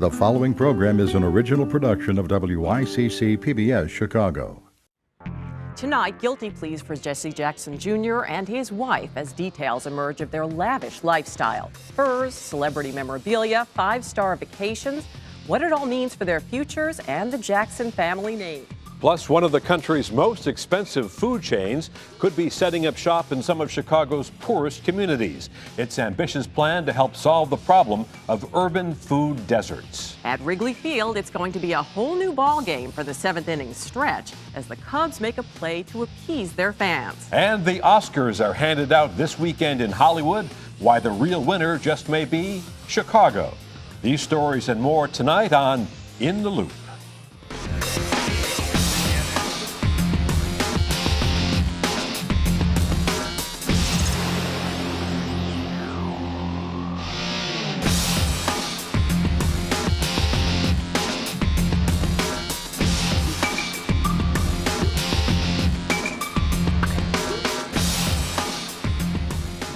The following program is an original production of WYCC PBS Chicago. Tonight, guilty pleas for Jesse Jackson Jr. and his wife as details emerge of their lavish lifestyle. Furs, celebrity memorabilia, five-star vacations, what it all means for their futures and the Jackson family name. Plus, one of the country's most expensive food chains could be setting up shop in some of Chicago's poorest communities. Its ambitious plan to help solve the problem of urban food deserts. At Wrigley Field, it's going to be a whole new ball game for the seventh inning stretch as the Cubs make a play to appease their fans. And the Oscars are handed out this weekend in Hollywood. Why the real winner just may be Chicago. These stories and more tonight on In the Loop.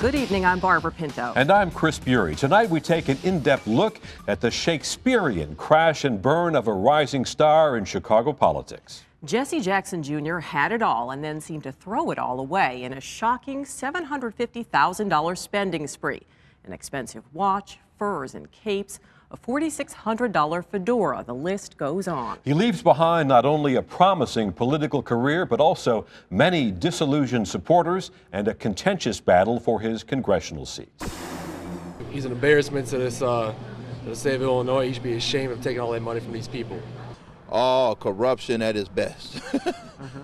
Good evening, I'm Barbara Pinto. And I'm Chris Bury. Tonight we take an in-depth look at the Shakespearean crash and burn of a rising star in Chicago politics. Jesse Jackson Jr. had it all and then seemed to throw it all away in a shocking $750,000 spending spree. An expensive watch, furs and capes, a $4,600 fedora. The list goes on. He leaves behind not only a promising political career, but also many disillusioned supporters and a contentious battle for his congressional seat. He's an embarrassment to the state of Illinois. He should be ashamed of taking all that money from these people. All corruption at its best.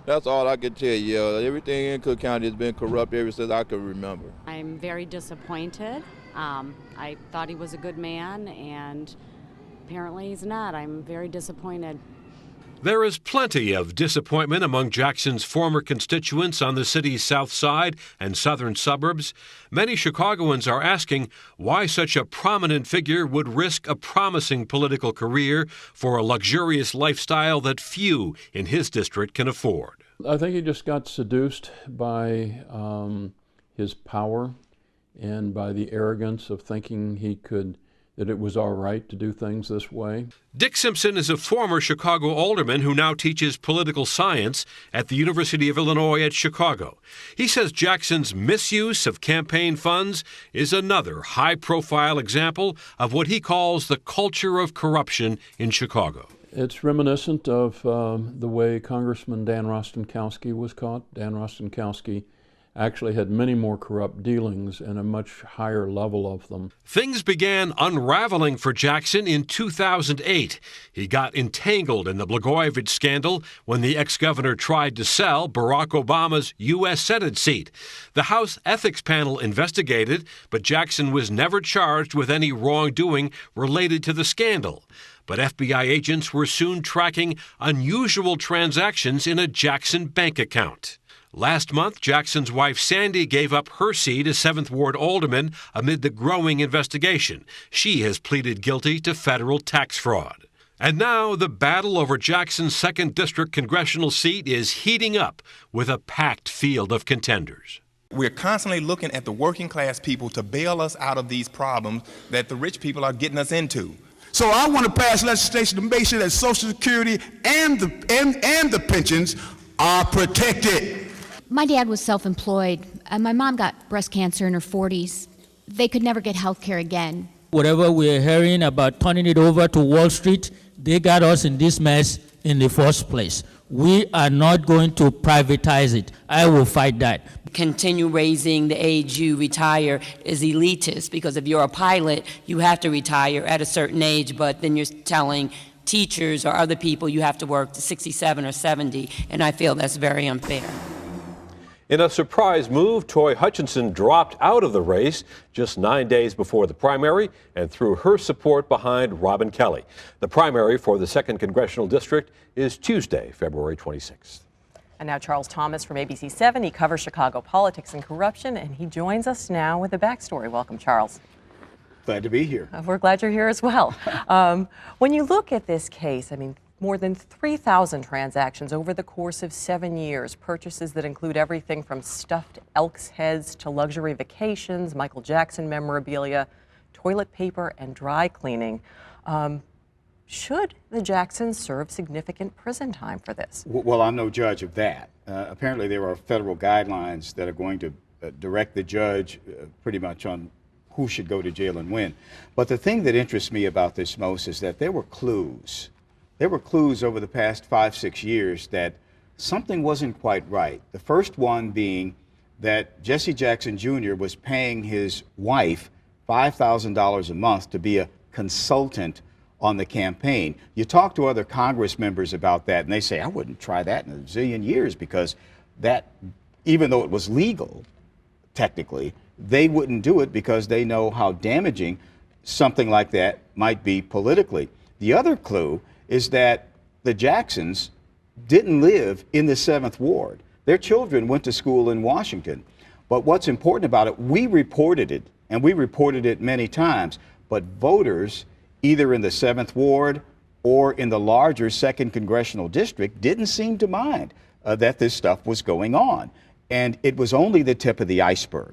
That's all I can tell you. Everything in Cook County has been corrupt ever since I can remember. I'm very disappointed. I thought he was a good man, and apparently he's not. I'm very disappointed. There is plenty of disappointment among Jackson's former constituents on the city's south side and southern suburbs. Many Chicagoans are asking why such a prominent figure would risk a promising political career for a luxurious lifestyle that few in his district can afford. I think he just got seduced by his power and by the arrogance of thinking that it was all right to do things this way. Dick Simpson is a former Chicago alderman who now teaches political science at the University of Illinois at Chicago. He says Jackson's misuse of campaign funds is another high-profile example of what he calls the culture of corruption in Chicago. It's reminiscent of the way Congressman Dan Rostenkowski was caught. Dan Rostenkowski actually had many more corrupt dealings and a much higher level of them. Things began unraveling for Jackson in 2008. He got entangled in the Blagojevich scandal when the ex-governor tried to sell Barack Obama's U.S. Senate seat. The House Ethics Panel investigated, but Jackson was never charged with any wrongdoing related to the scandal. But FBI agents were soon tracking unusual transactions in a Jackson bank account. Last month, Jackson's wife Sandi gave up her seat as 7th Ward alderman amid the growing investigation. She has pleaded guilty to federal tax fraud. And now the battle over Jackson's 2nd District congressional seat is heating up with a packed field of contenders. We're constantly looking at the working class people to bail us out of these problems that the rich people are getting us into. So I want to pass legislation to make sure that Social Security and the pensions are protected. My dad was self-employed, and my mom got breast cancer in her 40s. They could never get health care again. Whatever we're hearing about turning it over to Wall Street, they got us in this mess in the first place. We are not going to privatize it. I will fight that. Continue raising the age you retire is elitist, because if you're a pilot, you have to retire at a certain age, but then you're telling teachers or other people you have to work to 67 or 70, and I feel that's very unfair. In a surprise move, Toy Hutchinson dropped out of the race just 9 days before the primary and threw her support behind Robin Kelly. The primary for the 2nd Congressional District is Tuesday, February 26th. And now Charles Thomas from ABC 7. He covers Chicago politics and corruption, and he joins us now with the backstory. Welcome, Charles. Glad to be here. We're glad you're here as well. When you look at this case, I mean, more than 3,000 transactions over the course of 7 years, purchases that include everything from stuffed elk's heads to luxury vacations, Michael Jackson memorabilia, toilet paper, and dry cleaning. Should the Jacksons serve significant prison time for this? Well, I'm no judge of that. Apparently, there are federal guidelines that are going to direct the judge pretty much on who should go to jail and when. But the thing that interests me about this most is that there were clues. There were clues over the past 5-6 years that something wasn't quite right. The first one being that Jesse Jackson Jr. was paying his wife $5,000 a month to be a consultant on the campaign. You talk to other Congress members about that, and they say, I wouldn't try that in a zillion years, because that, even though it was legal, technically, they wouldn't do it because they know how damaging something like that might be politically. The other clue is that the Jacksons didn't live in the 7th Ward. Their children went to school in Washington. But what's important about it, we reported it, and we reported it many times, but voters either in the 7th Ward or in the larger 2nd Congressional District didn't seem to mind that this stuff was going on. And it was only the tip of the iceberg.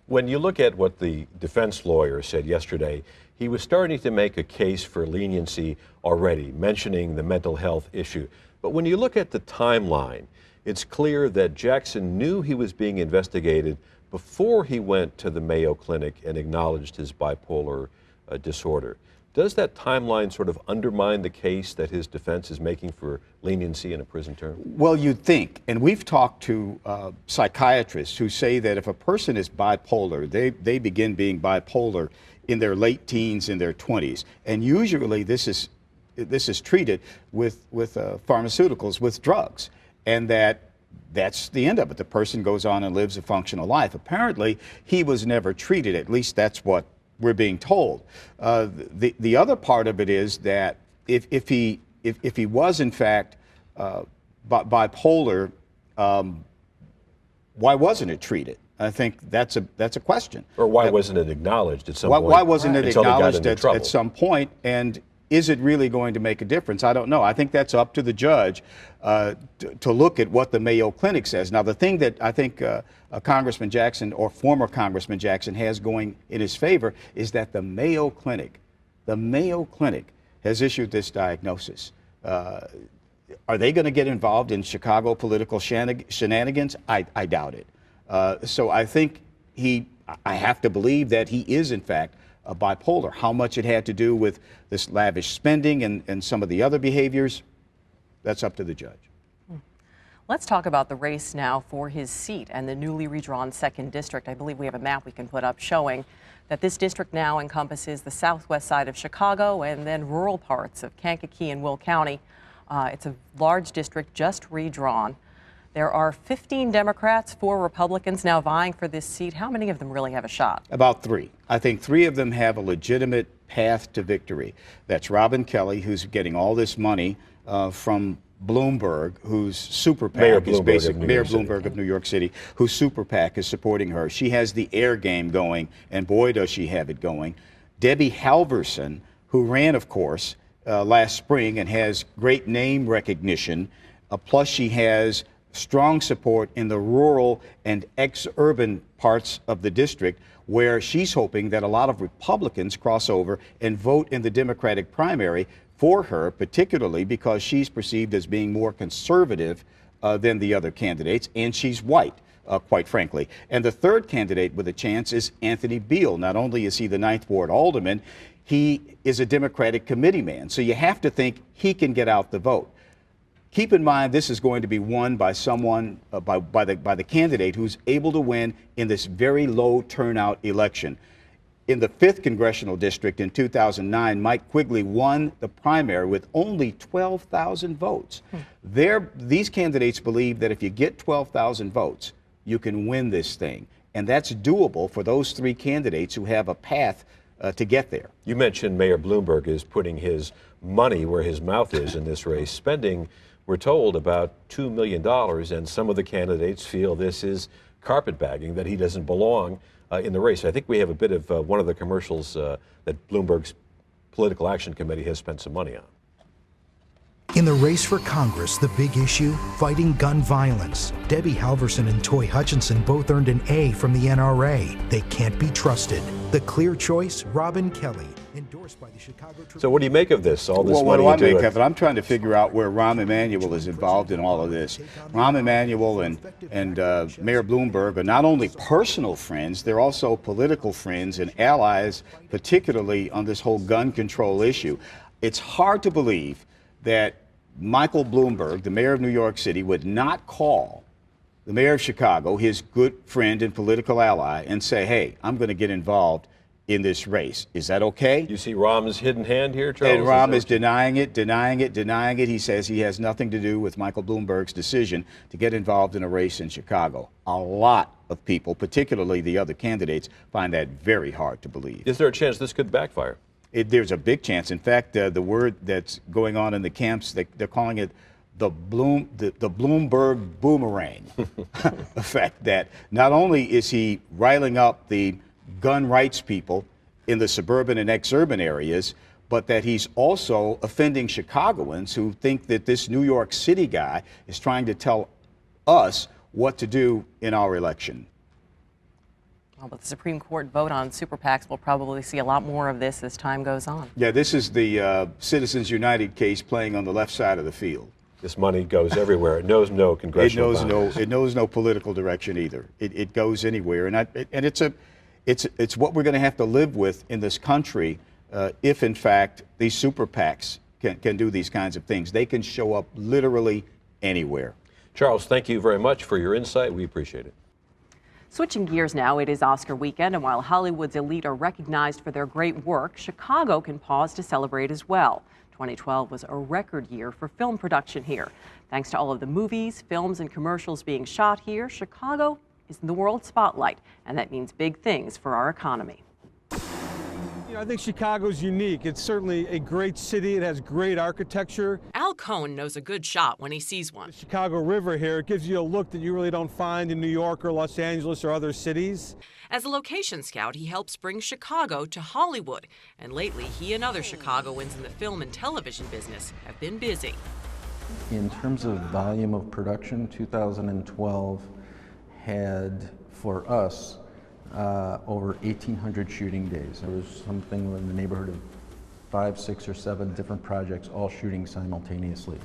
When you look at what the defense lawyer said yesterday, he was starting to make a case for leniency already, mentioning the mental health issue. But when you look at the timeline, it's clear that Jackson knew he was being investigated before he went to the Mayo Clinic and acknowledged his bipolar disorder. Does that timeline sort of undermine the case that his defense is making for leniency in a prison term? Well, you'd think, and we've talked to psychiatrists who say that if a person is bipolar, they begin being bipolar in their late teens, in their 20s, and usually this is treated with pharmaceuticals, with drugs, and that's the end of it. The person goes on and lives a functional life. Apparently, he was never treated. At least that's what we're being told. The other part of it is that if he was in fact bipolar, why wasn't it treated? I think that's a question. Or why wasn't it acknowledged at some point? Why wasn't it acknowledged at some point? And is it really going to make a difference? I don't know. I think that's up to the judge to look at what the Mayo Clinic says. Now, the thing that I think Congressman Jackson, or former Congressman Jackson, has going in his favor is that the Mayo Clinic has issued this diagnosis. Are they going to get involved in Chicago political shenanigans? I doubt it. So I think I have to believe that he is, in fact, bipolar. How much it had to do with this lavish spending and some of the other behaviors, that's up to the judge. Let's talk about the race now for his seat and the newly redrawn 2nd District. I believe we have a map we can put up showing that this district now encompasses the southwest side of Chicago and then rural parts of Kankakee and Will County. It's a large district just redrawn. There are 15 Democrats, 4 Republicans now vying for this seat. How many of them really have a shot? About 3. I think 3 of them have a legitimate path to victory. That's Robin Kelly, who's getting all this money from Bloomberg, whose super PAC is basically Mayor Bloomberg of New York City, whose super PAC is supporting her. She has the air game going, and boy, does she have it going. Debbie Halverson, who ran, of course, last spring and has great name recognition, plus she has strong support in the rural and ex-urban parts of the district, where she's hoping that a lot of Republicans cross over and vote in the Democratic primary for her, particularly because she's perceived as being more conservative than the other candidates, and she's white, quite frankly. And the third candidate with a chance is Anthony Beal. Not only is he the 9th Ward alderman, he is a Democratic committee man, so you have to think he can get out the vote. Keep in mind, this is going to be won by someone, by the candidate who's able to win in this very low turnout election. In the 5th Congressional District in 2009, Mike Quigley won the primary with only 12,000 votes. These candidates believe that if you get 12,000 votes, you can win this thing. And that's doable for those 3 candidates who have a path to get there. You mentioned Mayor Bloomberg is putting his money where his mouth is in this race, spending, we're told, about $2 million, and some of the candidates feel this is carpetbagging, that he doesn't belong in the race. I think we have a bit of one of the commercials that Bloomberg's Political Action Committee has spent some money on. In the race for Congress, the big issue, fighting gun violence. Debbie Halverson and Toy Hutchinson both earned an A from the NRA. They can't be trusted. The clear choice, Robin Kelly, endorsed by the Chicago Tribune. So what do you make of this, all this well, money what do I into make it? of it? I'm trying to figure out where Rahm Emanuel is involved in all of this. Rahm Emanuel and Mayor Bloomberg are not only personal friends, they're also political friends and allies, particularly on this whole gun control issue. It's hard to believe that Michael Bloomberg, the mayor of New York City, would not call the mayor of Chicago, his good friend and political ally, and say, hey, I'm going to get involved in this race. Is that okay? You see Rahm's hidden hand here, Charles? And Rahm is denying it. He says he has nothing to do with Michael Bloomberg's decision to get involved in a race in Chicago. A lot of people, particularly the other candidates, find that very hard to believe. Is there a chance this could backfire? There's a big chance. In fact, the word that's going on in the camps, they're calling it the Bloomberg boomerang effect, that not only is he riling up the gun rights people in the suburban and ex-urban areas, but that he's also offending Chicagoans who think that this New York City guy is trying to tell us what to do in our election. Well, but the Supreme Court vote on super PACs, we'll probably see a lot more of this as time goes on. Yeah, this is the Citizens United case playing on the left side of the field. This money goes everywhere. It knows no congressional boundaries. It knows no political direction either. It goes anywhere, and it's what we're going to have to live with in this country if, in fact, these super PACs can do these kinds of things. They can show up literally anywhere. Charles, thank you very much for your insight. We appreciate it. Switching gears now, it is Oscar weekend, and while Hollywood's elite are recognized for their great work, Chicago can pause to celebrate as well. 2012 was a record year for film production here. Thanks to all of the movies, films, and commercials being shot here, Chicago is in the world spotlight, and that means big things for our economy. You know, I think Chicago's unique. It's certainly a great city. It has great architecture. Al Cohn knows a good shot when he sees one. The Chicago River here, it gives you a look that you really don't find in New York or Los Angeles or other cities. As a location scout, he helps bring Chicago to Hollywood, and lately he and other Chicagoans in the film and television business have been busy. In terms of volume of production, 2012 had, for us, over 1,800 shooting days. There was something in the neighborhood of 5, 6, or 7 different projects all shooting simultaneously.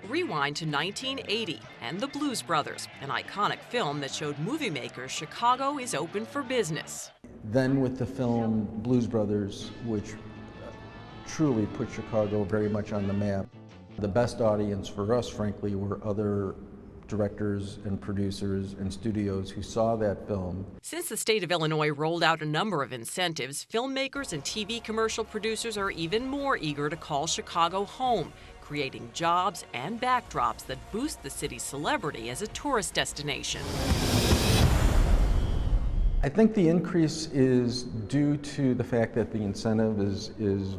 Rewind to 1980 and The Blues Brothers, an iconic film that showed movie makers Chicago is open for business. Then with the film Blues Brothers, which truly put Chicago very much on the map. The best audience for us, frankly, were other directors and producers and studios who saw that film. Since the state of Illinois rolled out a number of incentives, filmmakers and TV commercial producers are even more eager to call Chicago home, creating jobs and backdrops that boost the city's celebrity as a tourist destination. I think the increase is due to the fact that the incentive is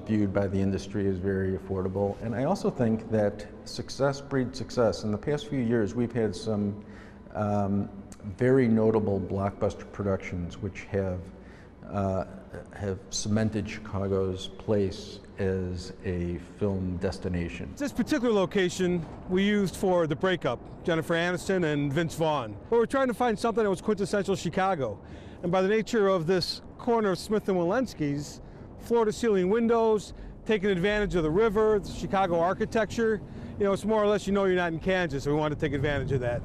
viewed by the industry as very affordable. And I also think that success breeds success. In the past few years, we've had some very notable blockbuster productions which have cemented Chicago's place as a film destination. This particular location we used for The Breakup, Jennifer Aniston and Vince Vaughn. But we're trying to find something that was quintessential Chicago. And by the nature of this corner of Smith and Walensky's, floor-to-ceiling windows, taking advantage of the river, the Chicago architecture, you know, it's more or less, you know, you're not in Kansas, so we wanted to take advantage of that.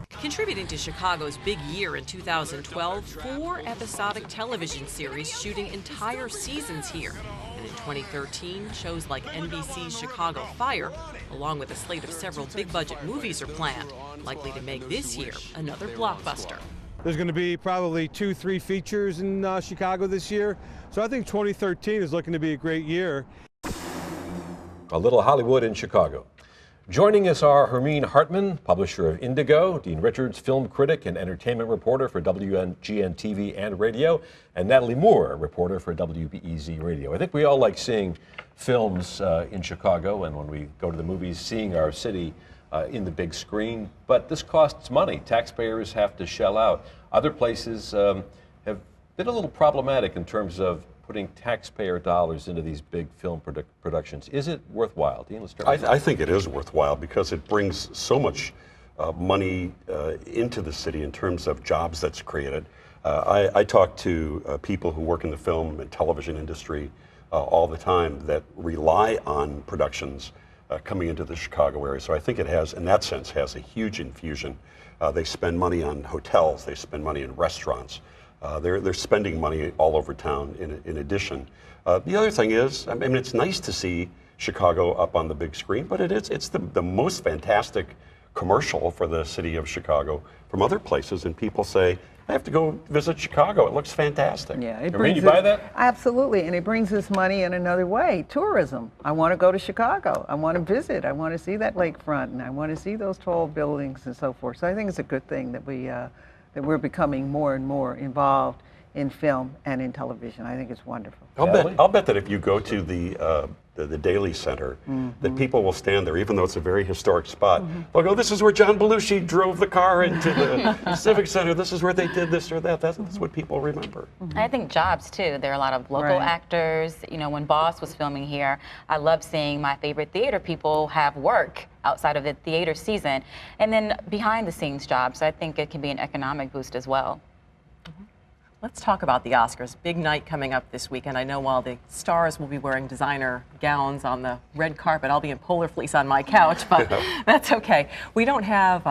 Contributing to Chicago's big year in 2012, 4 episodic television series shooting entire seasons here. And in 2013, shows like NBC's Chicago Fire, along with a slate of several big-budget movies are planned, likely to make this year another blockbuster. There's going to be probably 2, 3 features in Chicago this year. So I think 2013 is looking to be a great year. A little Hollywood in Chicago. Joining us are Hermine Hartman, publisher of Indigo, Dean Richards, film critic and entertainment reporter for WGN TV and radio, and Natalie Moore, reporter for WBEZ Radio. I think we all like seeing films in Chicago, and when we go to the movies, seeing our city in the big screen, but this costs money. Taxpayers have to shell out. Other places have been a little problematic in terms of putting taxpayer dollars into these big film productions. Is it worthwhile? Dean, let's start with you. I think it is worthwhile because it brings so much money into the city in terms of jobs that's created. I talk to people who work in the film and television industry all the time that rely on productions coming into the Chicago area. So I think it has, in that sense, has a huge infusion. They spend money on hotels, they spend money in restaurants. They're spending money all over town in addition. The other thing is, I mean, it's nice to see Chicago up on the big screen, but it's the most fantastic commercial for the city of Chicago from other places, and people say, I have to go visit Chicago. It looks fantastic. Yeah, it brings you buy that? Absolutely, and it brings us money in another way. Tourism. I want to go to Chicago. I want to visit. I want to see that lakefront, and I want to see those tall buildings and so forth. So I think it's a good thing that we're becoming more and more involved in film and in television. I think it's wonderful. I'll bet that if you go to the Daily Center, that people will stand there, even though it's a very historic spot. They'll go, this is where John Belushi drove the car into the Civic Center. This is where they did this or that. That's what people remember. I think jobs, too. There are a lot of local actors. You know, when Boss was filming here, I loved seeing my favorite theater people have work outside of the theater season. And then behind the scenes jobs, I think it can be an economic boost as well. Let's talk about the Oscars. Big night coming up this weekend. I know while the stars will be wearing designer gowns on the red carpet, I'll be in polar fleece on my couch, but that's okay. We don't have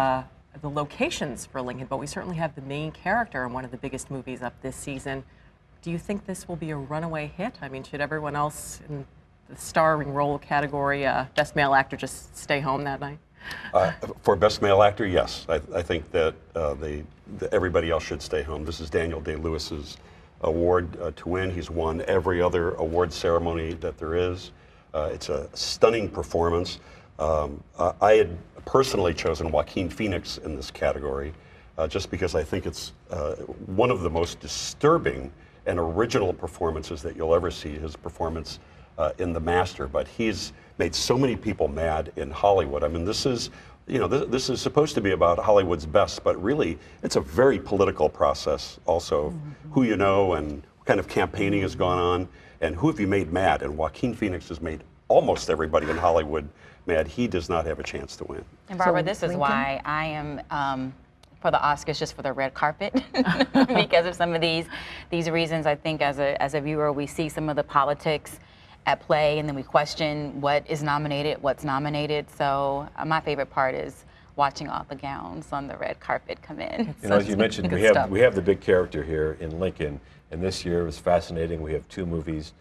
the locations for Lincoln, but we certainly have the main character in one of the biggest movies up this season. Do you think this will be a runaway hit? I mean, should everyone else in the starring role category, Best Male Actor, just stay home that night? For Best Male Actor, yes. I think that everybody else should stay home. This is Daniel Day-Lewis's award to win. He's won every other award ceremony that there is. It's a stunning performance. I had personally chosen Joaquin Phoenix in this category just because I think it's one of the most disturbing and original performances that you'll ever see, his performance in The Master. But he's made so many people mad in Hollywood. I mean, this is, you know, this is supposed to be about Hollywood's best, but really it's a very political process also. Who you know and what kind of campaigning has gone on and who have you made mad. And Joaquin Phoenix has made almost everybody in Hollywood mad. He does not have a chance to win. And Barbara, this is why I am for the Oscars just for the red carpet because of some of these reasons. I think as a viewer, we see some of the politics at play, and then we question what is nominated, what's nominated. So my favorite part is watching all the gowns on the red carpet come in. You know, as you mentioned, we have the big character here in Lincoln, and this year was fascinating. We have two movies,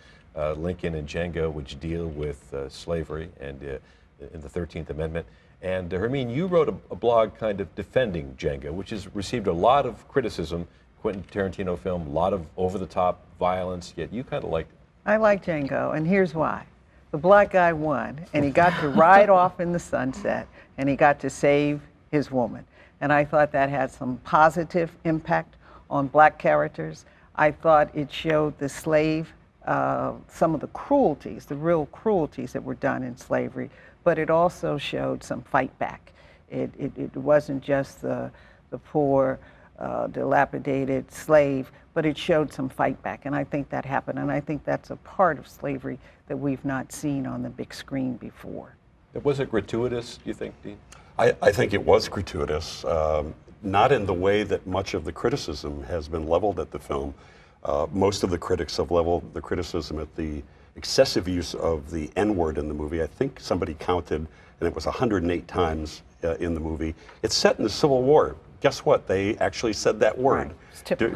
Lincoln and Django, which deal with slavery and in the 13th Amendment. And Hermine, you wrote a blog kind of defending Django, which has received a lot of criticism. Quentin Tarantino film, a lot of over-the-top violence, yet you kind of liked it. I like Django, and here's why. The black guy won, and he got to ride off in the sunset, and he got to save his woman. And I thought that had some positive impact on black characters. I thought it showed the slave, some of the cruelties, the real cruelties that were done in slavery, but it also showed some fight back. It wasn't just the poor, dilapidated slave, but it showed some fight back, and I think that happened, and I think that's a part of slavery that we've not seen on the big screen before. Was it gratuitous, do you think, Dean? I think it was gratuitous, not in the way that much of the criticism has been leveled at the film. Most of the critics have leveled the criticism at the excessive use of the N-word in the movie. I think somebody counted, and it was 108 times in the movie. It's set in the Civil War. Guess what? They actually said that word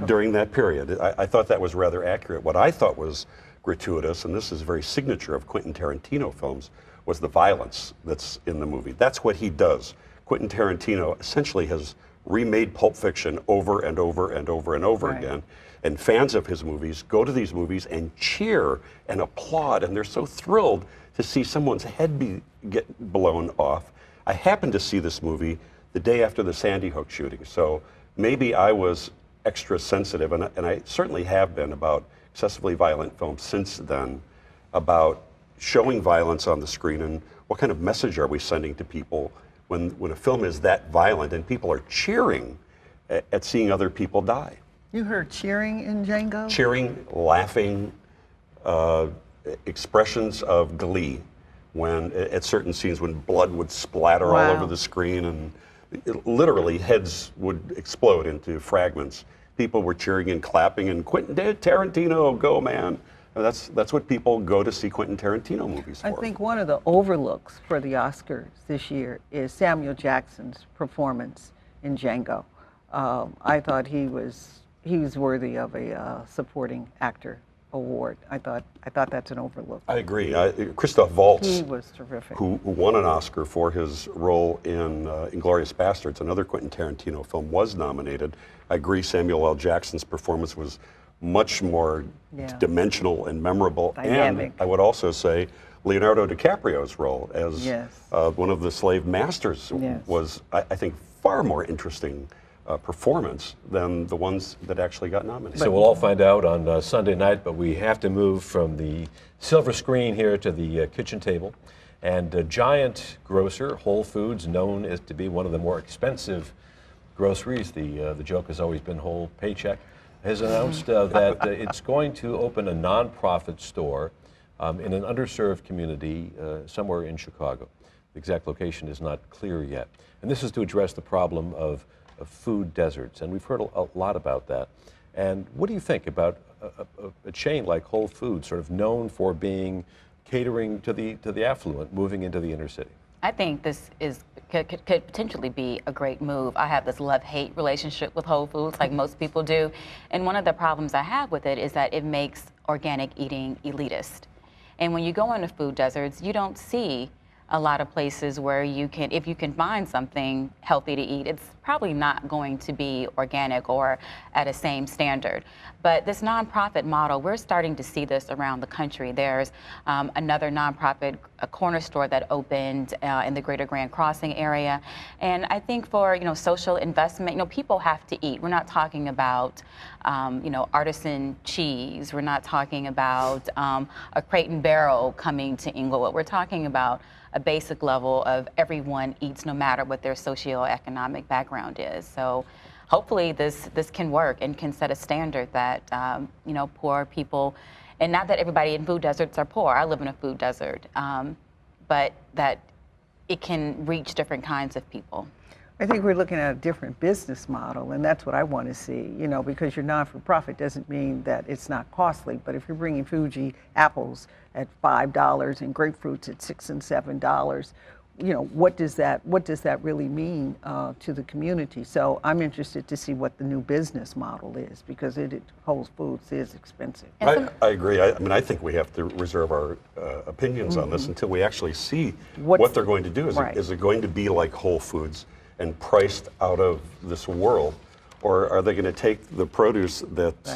during that period. I thought that was rather accurate. What I thought was gratuitous, and this is very signature of Quentin Tarantino films, was the violence that's in the movie. That's what he does. Quentin Tarantino essentially has remade Pulp Fiction over and over and over and over again. And fans of his movies go to these movies and cheer and applaud, and they're so thrilled to see someone's head get blown off. I happened to see this movie the day after the Sandy Hook shooting, so maybe I was extra sensitive, and I certainly have been about excessively violent films since then, about showing violence on the screen and what kind of message are we sending to people when a film is that violent and people are cheering at seeing other people die. You heard cheering in Django? Cheering, laughing, expressions of glee when at certain scenes when blood would splatter all over the screen and literally heads would explode into fragments. People were cheering and clapping and Quentin Tarantino, go man. That's what people go to see Quentin Tarantino movies for. I think one of the overlooks for the Oscars this year is Samuel Jackson's performance in Django. I thought he was worthy of a supporting actor award. I thought that's an overlook. I agree. Christoph Waltz, he was terrific, who won an Oscar for his role in *Inglourious Basterds*, another Quentin Tarantino film, was nominated. I agree. Samuel L. Jackson's performance was much more dimensional and memorable. Dynamic. And I would also say Leonardo DiCaprio's role as one of the slave masters was, I think, far more interesting performance than the ones that actually got nominated. So we'll all find out on Sunday night, but we have to move from the silver screen here to the kitchen table. And a giant grocer, Whole Foods, known as to be one of the more expensive groceries, the joke has always been whole paycheck, has announced that it's going to open a nonprofit store in an underserved community somewhere in Chicago. The exact location is not clear yet. And this is to address the problem of food deserts, and we've heard a lot about that. And what do you think about a chain like Whole Foods, sort of known for being catering to the affluent, moving into the inner city? I think this could potentially be a great move. I have this love-hate relationship with Whole Foods, like most people do. And one of the problems I have with it is that it makes organic eating elitist. And when you go into food deserts, you don't see a lot of places where you can, if you can find something healthy to eat, it's probably not going to be organic or at a same standard. But this nonprofit model, we're starting to see this around the country. There's another nonprofit, a corner store that opened in the Greater Grand Crossing area. And I think for social investment, people have to eat. We're not talking about artisan cheese. We're not talking about a Crate and Barrel coming to Inglewood. We're talking about a basic level of everyone eats no matter what their socioeconomic background is. So hopefully this can work and can set a standard that poor people, and not that everybody in food deserts are poor. I live in a food desert, but that it can reach different kinds of people. I think we're looking at a different business model, and that's what I want to see, because you're not-for-profit doesn't mean that it's not costly, but if you're bringing Fuji apples at $5 and grapefruits at $6 and $7, what does that really mean to the community? So I'm interested to see what the new business model is, because Whole Foods is expensive. I agree. I think we have to reserve our opinions on this until we actually see what they're going to do. Is it going to be like Whole Foods and priced out of this world, or are they going to take the produce that's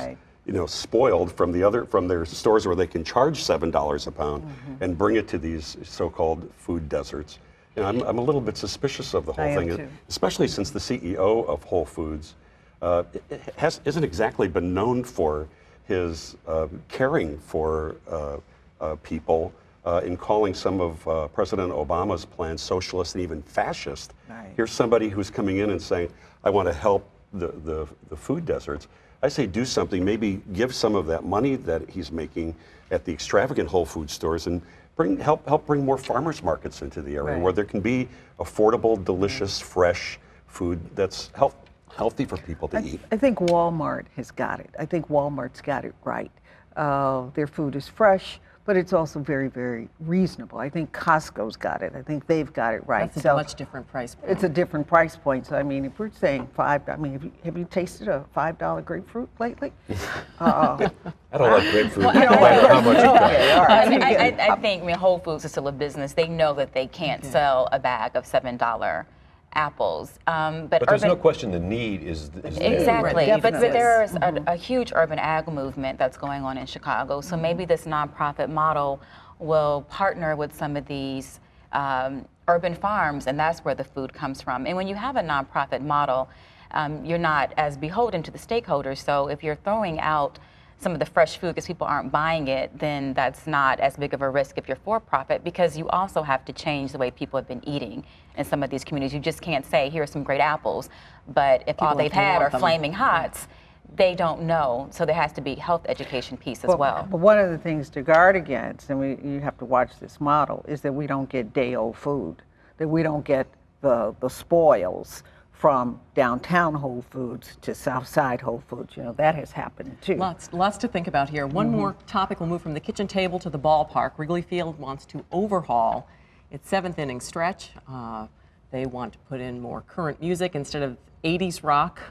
spoiled from their stores where they can charge $7 a pound and bring it to these so-called food deserts? I'm a little bit suspicious of the whole thing, especially since the CEO of Whole Foods isn't exactly been known for his caring for people. In calling some of President Obama's plans socialist and even fascist. Here's somebody who's coming in and saying, I want to help the food deserts. I say do something, maybe give some of that money that he's making at the extravagant Whole Food stores and help bring more farmers markets into the area where there can be affordable, delicious, fresh food that's healthy for people to eat. I think Walmart has got it. I think Walmart's got it right. Their food is fresh, but it's also very, very reasonable. I think Costco's got it. I think they've got it right. That's a much different price point. It's a different price point. So, if we're saying have you tasted a $5 grapefruit lately? I don't like grapefruit, no matter how much it costs. I think Whole Foods is still a business. They know that they can't sell a bag of $7 apples. But there's no question the need is there. Exactly. But there's a huge urban ag movement that's going on in Chicago. So maybe this nonprofit model will partner with some of these urban farms, and that's where the food comes from. And when you have a nonprofit model, you're not as beholden to the stakeholders. So if you're throwing out some of the fresh food because people aren't buying it, then that's not as big of a risk if you're for profit, because you also have to change the way people have been eating in some of these communities. You just can't say, here are some great apples, but if all they've had are Flaming Hots, they don't know. So there has to be health education piece as well. But one of the things to guard against, and you have to watch this model, is that we don't get day-old food, that we don't get the spoils from downtown Whole Foods to Southside Whole Foods. You know, that has happened too. Lots to think about here. One more topic. We'll move from the kitchen table to the ballpark. Wrigley Field wants to overhaul its 7th inning stretch. They want to put in more current music instead of 80s rock.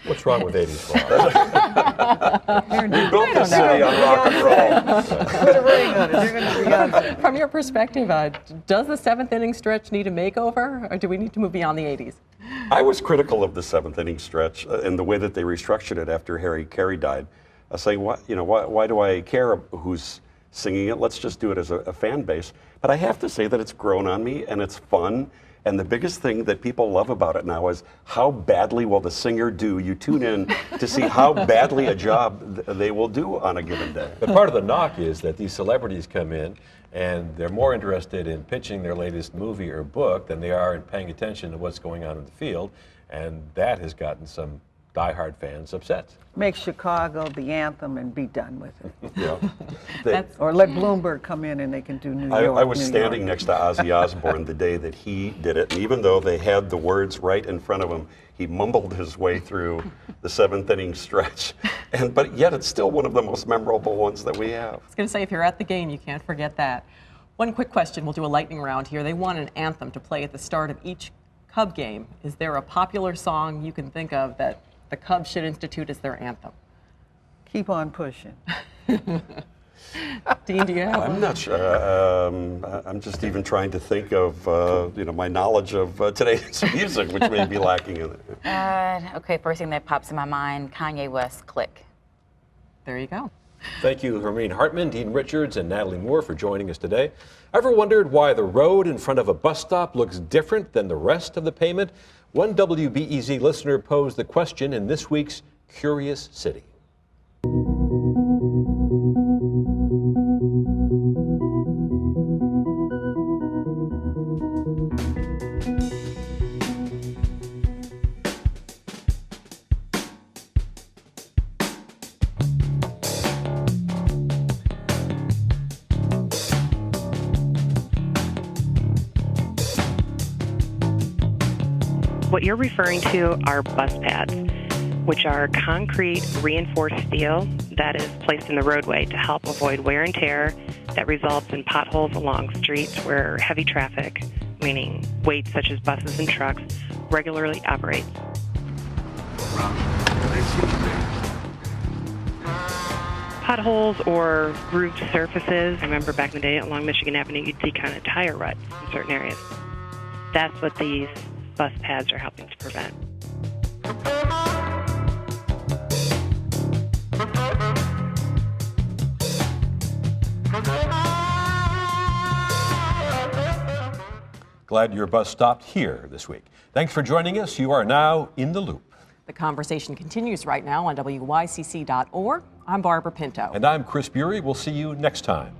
What's wrong with 80s rock? We built this city on rock and roll. Put a ring on it. They're going to be on. From your perspective, does the 7th inning stretch need a makeover, or do we need to move beyond the 80s? I was critical of the 7th inning stretch and the way that they restructured it after Harry Carey died, saying, why do I care who's singing it? Let's just do it as a fan base. But I have to say that it's grown on me, and it's fun. And the biggest thing that people love about it now is how badly will the singer do. You tune in to see how badly a job they will do on a given day. But part of the knock is that these celebrities come in and they're more interested in pitching their latest movie or book than they are in paying attention to what's going on in the field. And that has gotten some diehard fans upset. Make Chicago the anthem and be done with it. Yeah. Or let Bloomberg come in and they can do New York. I was standing next to Ozzy Osbourne the day that he did it, and even though they had the words right in front of him, he mumbled his way through the 7th inning stretch. But yet it's still one of the most memorable ones that we have. I was going to say, if you're at the game, you can't forget that. One quick question. We'll do a lightning round here. They want an anthem to play at the start of each Cub game. Is there a popular song you can think of that the Cubs should institute as their anthem? Keep on pushing. Dean, do you have one? I'm not sure. I'm just even trying to think of my knowledge of today's music, which may be lacking in it. Okay, first thing that pops in my mind, Kanye West, Click. There you go. Thank you, Hermine Hartman, Dean Richards, and Natalie Moore for joining us today. Ever wondered why the road in front of a bus stop looks different than the rest of the pavement? One WBEZ listener posed the question in this week's Curious City. What you're referring to are bus pads, which are concrete reinforced steel that is placed in the roadway to help avoid wear and tear that results in potholes along streets where heavy traffic, meaning weights such as buses and trucks, regularly operates. Potholes or grooved surfaces. I remember back in the day along Michigan Avenue, you'd see kind of tire ruts in certain areas. That's what these bus pads are helping to prevent. Glad your bus stopped here this week. Thanks for joining us. You are now in the loop. The conversation continues right now on WYCC.org. I'm Barbara Pinto. And I'm Chris Bury. We'll see you next time.